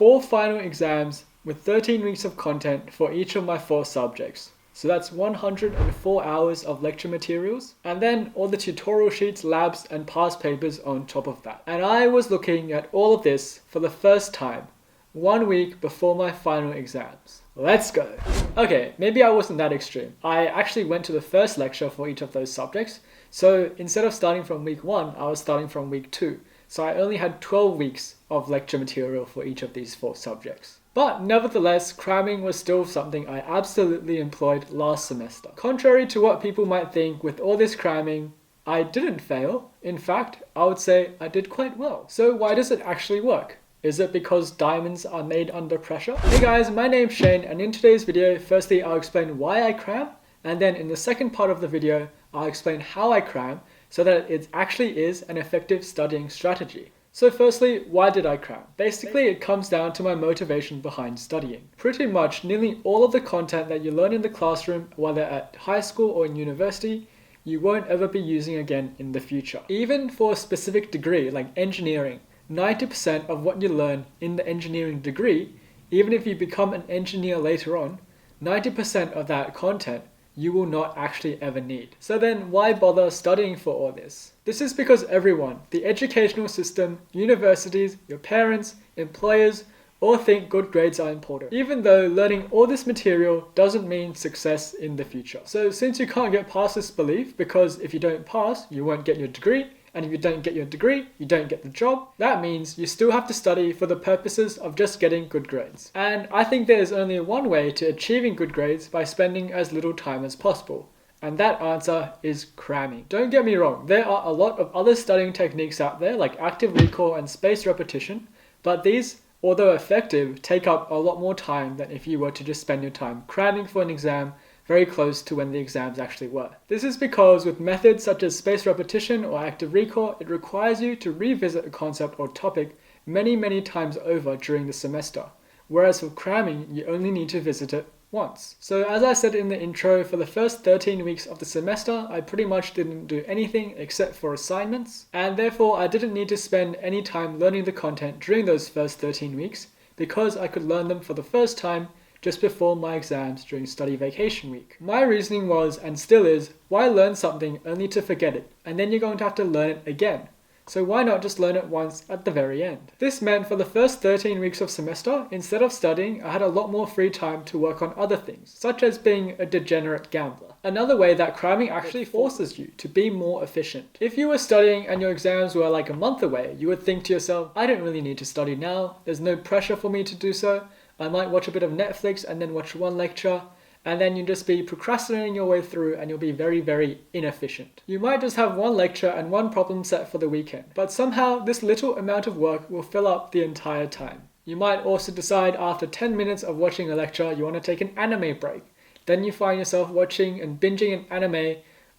4 final exams with 13 weeks of content for each of my 4 subjects. So that's 104 hours of lecture materials, and then all the tutorial sheets, labs, and past papers on top of that. And I was looking at all of this for the first time, 1 week before my final exams. Let's go! Okay, maybe I wasn't that extreme. I actually went to the first lecture for each of those subjects, so instead of starting from week 1, I was starting from week 2. So I only had 12 weeks of lecture material for each of these 4 subjects. But nevertheless, cramming was still something I absolutely employed last semester. Contrary to what people might think, with all this cramming, I didn't fail. In fact, I would say I did quite well. So why does it actually work? Is it because diamonds are made under pressure? Hey guys, my name's Shane, and in today's video, firstly I'll explain why I cram, and then in the second part of the video, I'll explain how I cram so that it actually is an effective studying strategy. So firstly, why did I cram? Basically, it comes down to my motivation behind studying. Pretty much nearly all of the content that you learn in the classroom, whether at high school or in university, you won't ever be using again in the future. Even for a specific degree like engineering, 90% of what you learn in the engineering degree, even if you become an engineer later on, 90% of that content you will not actually ever need. So then why bother studying for all this? This is because everyone, the educational system, universities, your parents, employers, all think good grades are important, even though learning all this material doesn't mean success in the future. So since you can't get past this belief, because if you don't pass, you won't get your degree, and if you don't get your degree, you don't get the job, that means you still have to study for the purposes of just getting good grades. And I think there is only one way to achieving good grades by spending as little time as possible. And that answer is cramming. Don't get me wrong, there are a lot of other studying techniques out there like active recall and spaced repetition, but these, although effective, take up a lot more time than if you were to just spend your time cramming for an exam very close to when the exams actually were. This is because with methods such as spaced repetition or active recall, it requires you to revisit a concept or topic many times over during the semester, whereas with cramming, you only need to visit it once. So as I said in the intro, for the first 13 weeks of the semester, I pretty much didn't do anything except for assignments, and therefore I didn't need to spend any time learning the content during those first 13 weeks because I could learn them for the first time just before my exams during study vacation week. My reasoning was, and still is, why learn something only to forget it, and then you're going to have to learn it again? So why not just learn it once at the very end? This meant for the first 13 weeks of semester, instead of studying, I had a lot more free time to work on other things, such as being a degenerate gambler. Another way that cramming actually forces you to be more efficient. If you were studying and your exams were like a month away, you would think to yourself, I don't really need to study now, there's no pressure for me to do so, I might watch a bit of Netflix and then watch one lecture, and then you'll just be procrastinating your way through and you'll be very inefficient. You might just have one lecture and one problem set for the weekend, but somehow this little amount of work will fill up the entire time. You might also decide after 10 minutes of watching a lecture you want to take an anime break. Then you find yourself watching and binging an anime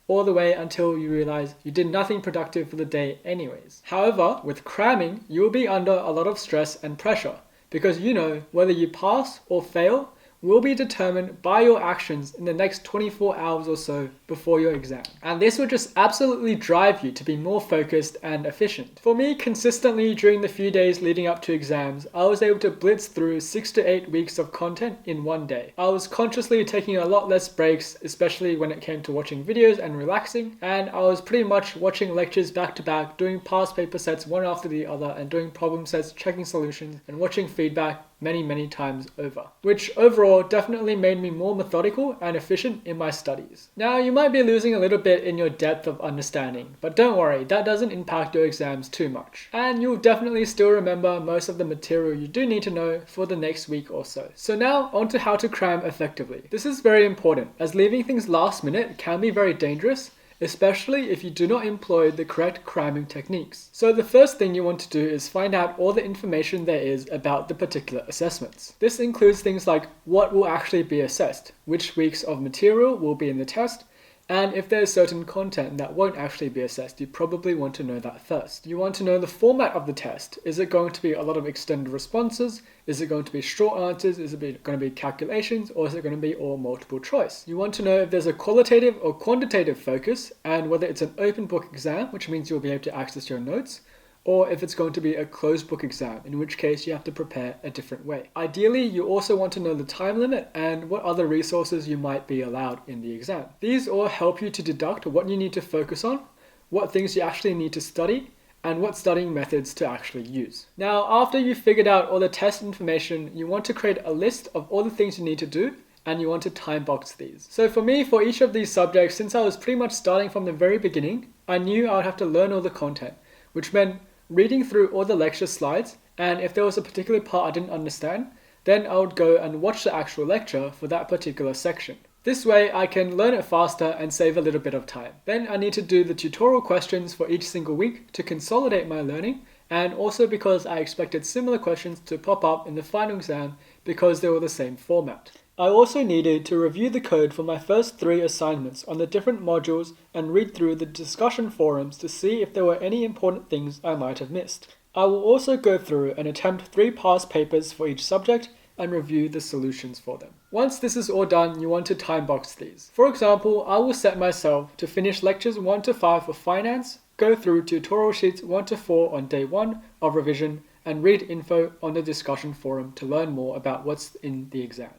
all the way until you realize you did nothing productive for the day anyways. However, with cramming, you will be under a lot of stress and pressure, because you know whether you pass or fail will be determined by your actions in the next 24 hours or so before your exam. And this will just absolutely drive you to be more focused and efficient. For me, consistently during the few days leading up to exams, I was able to blitz through 6 to 8 weeks of content in one day. I was consciously taking a lot less breaks, especially when it came to watching videos and relaxing, and I was pretty much watching lectures back to back, doing past paper sets one after the other, and doing problem sets, checking solutions, and watching feedback many times over, which overall definitely made me more methodical and efficient in my studies. Now, you might be losing a little bit in your depth of understanding, but don't worry, that doesn't impact your exams too much. And you'll definitely still remember most of the material you do need to know for the next week or so. So now, on to how to cram effectively. This is very important, as leaving things last minute can be very dangerous, especially if you do not employ the correct cramming techniques. So the first thing you want to do is find out all the information there is about the particular assessments. This includes things like what will actually be assessed, which weeks of material will be in the test, and if there's certain content that won't actually be assessed, you probably want to know that first. You want to know the format of the test. Is it going to be a lot of extended responses? Is it going to be short answers? Is it going to be calculations? Or is it going to be all multiple choice? You want to know if there's a qualitative or quantitative focus and whether it's an open book exam, which means you'll be able to access your notes, or if it's going to be a closed book exam, in which case you have to prepare a different way. Ideally, you also want to know the time limit and what other resources you might be allowed in the exam. These all help you to deduct what you need to focus on, what things you actually need to study, and what studying methods to actually use. Now, after you've figured out all the test information, you want to create a list of all the things you need to do, and you want to time box these. So for me, for each of these subjects, since I was pretty much starting from the very beginning, I knew I would have to learn all the content, which meant reading through all the lecture slides, and if there was a particular part I didn't understand, then I would go and watch the actual lecture for that particular section. This way I can learn it faster and save a little bit of time. Then I need to do the tutorial questions for each single week to consolidate my learning, and also because I expected similar questions to pop up in the final exam because they were the same format. I also needed to review the code for my first 3 assignments on the different modules and read through the discussion forums to see if there were any important things I might have missed. I will also go through and attempt 3 past papers for each subject and review the solutions for them. Once this is all done, you want to time box these. For example, I will set myself to finish lectures 1 to 5 for finance, go through tutorial sheets 1 to 4 on day 1 of revision, and read info on the discussion forum to learn more about what's in the exam.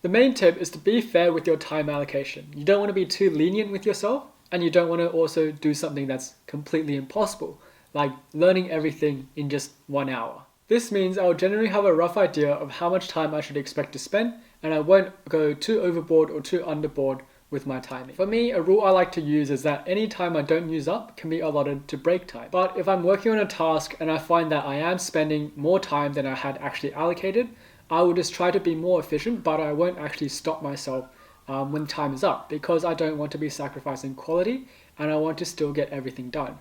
The main tip is to be fair with your time allocation. You don't want to be too lenient with yourself, and you don't want to also do something that's completely impossible, like learning everything in just 1 hour. This means I'll generally have a rough idea of how much time I should expect to spend, and I won't go too overboard or too underboard with my timing. For me, a rule I like to use is that any time I don't use up can be allotted to break time. But if I'm working on a task and I find that I am spending more time than I had actually allocated, I will just try to be more efficient, but I won't actually stop myself when time is up, because I don't want to be sacrificing quality and I want to still get everything done.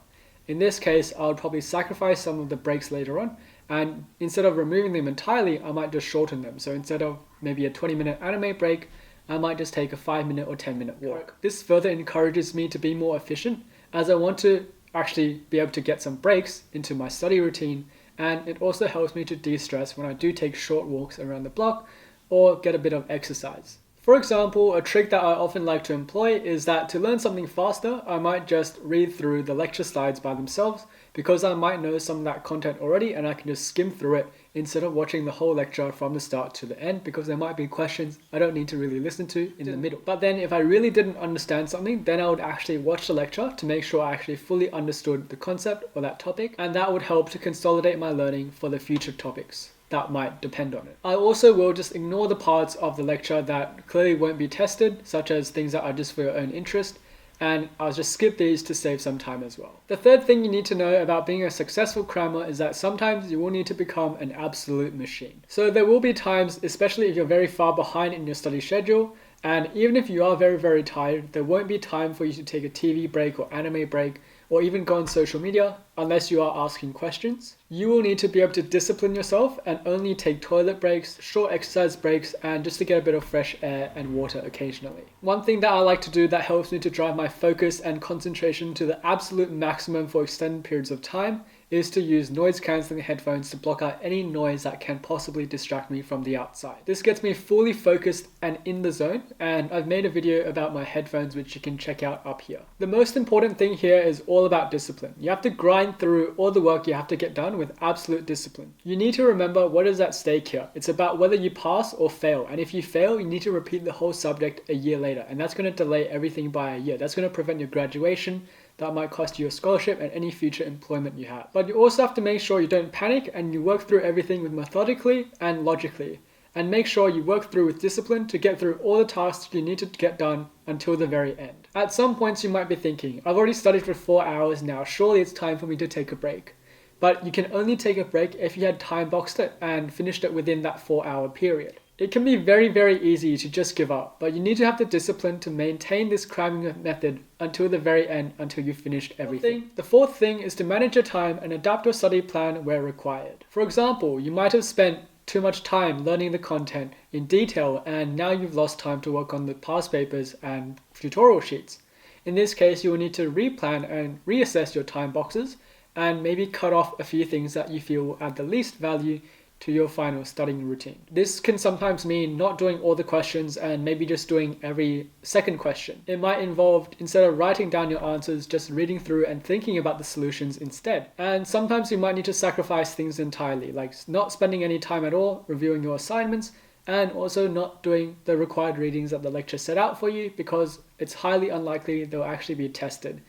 In this case, I would probably sacrifice some of the breaks later on, and instead of removing them entirely, I might just shorten them. So instead of maybe a 20-minute anime break, I might just take a 5-minute or 10-minute walk. This further encourages me to be more efficient, as I want to actually be able to get some breaks into my study routine, and it also helps me to de-stress when I do take short walks around the block or get a bit of exercise. For example, a trick that I often like to employ is that to learn something faster, I might just read through the lecture slides by themselves, because I might know some of that content already and I can just skim through it instead of watching the whole lecture from the start to the end, because there might be questions I don't need to really listen to in the middle. But then if I really didn't understand something, then I would actually watch the lecture to make sure I actually fully understood the concept or that topic, and that would help to consolidate my learning for the future topics that might depend on it. I also will just ignore the parts of the lecture that clearly won't be tested, such as things that are just for your own interest, and I'll just skip these to save some time as well. The third thing you need to know about being a successful crammer is that sometimes you will need to become an absolute machine. So there will be times, especially if you're very far behind in your study schedule, and even if you are very, very tired, there won't be time for you to take a TV break or anime break, or even go on social media unless you are asking questions. You will need to be able to discipline yourself and only take toilet breaks, short exercise breaks, and just to get a bit of fresh air and water occasionally. One thing that I like to do that helps me to drive my focus and concentration to the absolute maximum for extended periods of time is to use noise cancelling headphones to block out any noise that can possibly distract me from the outside. This gets me fully focused and in the zone, and I've made a video about my headphones which you can check out up here. The most important thing here is all about discipline. You have to grind through all the work you have to get done with absolute discipline. You need to remember what is at stake here. It's about whether you pass or fail, and if you fail, you need to repeat the whole subject a year later, and that's going to delay everything by a year. That's going to prevent your graduation. That might cost you a scholarship and any future employment you have. But you also have to make sure you don't panic and you work through everything with methodically and logically. And make sure you work through with discipline to get through all the tasks you need to get done until the very end. At some points you might be thinking, I've already studied for 4 hours now, surely it's time for me to take a break. But you can only take a break if you had time boxed it and finished it within that 4-hour period. It can be very, very easy to just give up, but you need to have the discipline to maintain this cramming method until the very end, until you've finished everything. The fourth thing is to manage your time and adapt your study plan where required. For example, you might have spent too much time learning the content in detail and now you've lost time to work on the past papers and tutorial sheets. In this case, you will need to replan and reassess your time boxes and maybe cut off a few things that you feel add the least value to your final studying routine. This can sometimes mean not doing all the questions and maybe just doing every second question. It might involve, instead of writing down your answers, just reading through and thinking about the solutions instead. And sometimes you might need to sacrifice things entirely, like not spending any time at all reviewing your assignments, and also not doing the required readings that the lecture set out for you, because it's highly unlikely they'll actually be tested.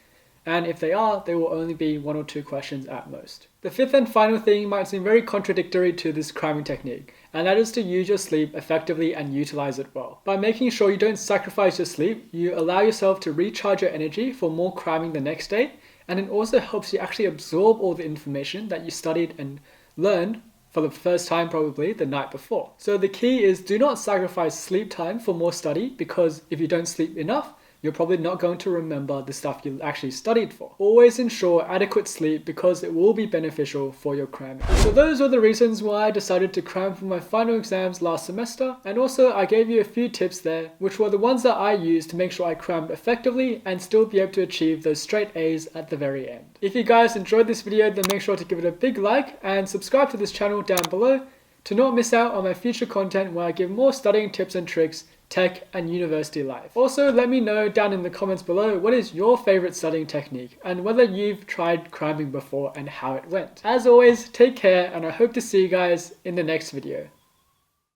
And if they are, they will only be 1 or 2 questions at most. The fifth and final thing might seem very contradictory to this cramming technique, and that is to use your sleep effectively and utilize it well. By making sure you don't sacrifice your sleep, you allow yourself to recharge your energy for more cramming the next day, and it also helps you actually absorb all the information that you studied and learned for the first time probably the night before. So the key is, do not sacrifice sleep time for more study, because if you don't sleep enough, you're probably not going to remember the stuff you actually studied for. Always ensure adequate sleep, because it will be beneficial for your cramming. So those are the reasons why I decided to cram for my final exams last semester, and also I gave you a few tips there, which were the ones that I used to make sure I crammed effectively and still be able to achieve those straight A's at the very end. If you guys enjoyed this video, then make sure to give it a big like and subscribe to this channel down below to not miss out on my future content where I give more studying tips and tricks, tech and university life. Also, let me know down in the comments below what is your favorite studying technique and whether you've tried cramming before and how it went. As always, take care, and I hope to see you guys in the next video.